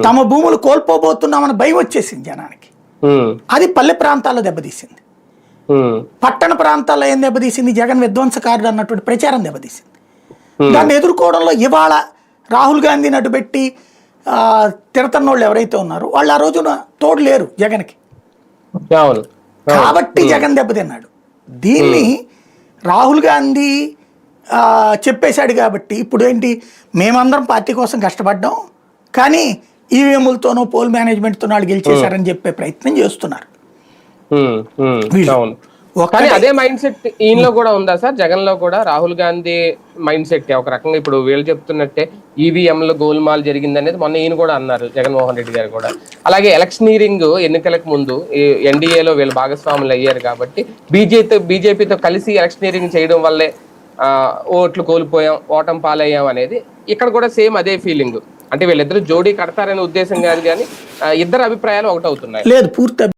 తమ భూములు కోల్పోబోతున్నామని భయం వచ్చేసింది జనానికి. అది పల్లె ప్రాంతాల్లో దెబ్బతీసింది. పట్టణ ప్రాంతాల్లో ఏం దెబ్బతీసింది? జగన్ విధ్వంసకారుడు అన్నటువంటి ప్రచారం దెబ్బతీసింది. దాన్ని ఎదుర్కోవడంలో ఇవాళ రాహుల్ గాంధీని అడ్డుపెట్టి తిడతన్న వాళ్ళు ఎవరైతే ఉన్నారో వాళ్ళు ఆ రోజున తోడు లేరు జగన్కి. కాబట్టి జగన్ దెబ్బతిన్నాడు. దీన్ని రాహుల్ గాంధీ చెప్పేశాడు కాబట్టి ఇప్పుడు ఏంటి, మేమందరం పార్టీ కోసం కష్టపడ్డాం కానీ ఈవీఎంలతోనో పోల్ మేనేజ్మెంట్తోనో వాళ్ళు గెలిచేశారని చెప్పే ప్రయత్నం చేస్తున్నారు. కానీ అదే మైండ్ సెట్ ఈయనలో కూడా ఉందా సార్? జగన్ లో కూడా రాహుల్ గాంధీ మైండ్ సెట్ ఒక రకంగా ఇప్పుడు వీళ్ళు చెప్తున్నట్టే ఈవీఎంలో గోల్మాల్ జరిగింది అనేది మొన్న ఈయన కూడా అన్నారు, జగన్మోహన్ రెడ్డి గారు కూడా. అలాగే ఎలక్షనీరింగ్ ఎన్నికలకు ముందు ఎన్డీఏలో వీళ్ళు భాగస్వాములు అయ్యారు కాబట్టి బీజేపీతో కలిసి ఎలక్షనీరింగ్ చేయడం వల్లే ఓట్లు కోల్పోయాం, ఓటం పాలయ్యాం అనేది ఇక్కడ కూడా సేమ్ అదే ఫీలింగ్. అంటే వీళ్ళిద్దరు జోడీ కడతారనే ఉద్దేశం కాదు కానీ ఇద్దరు అభిప్రాయాలు ఒకటవుతున్నాయి. లేదు, పూర్తి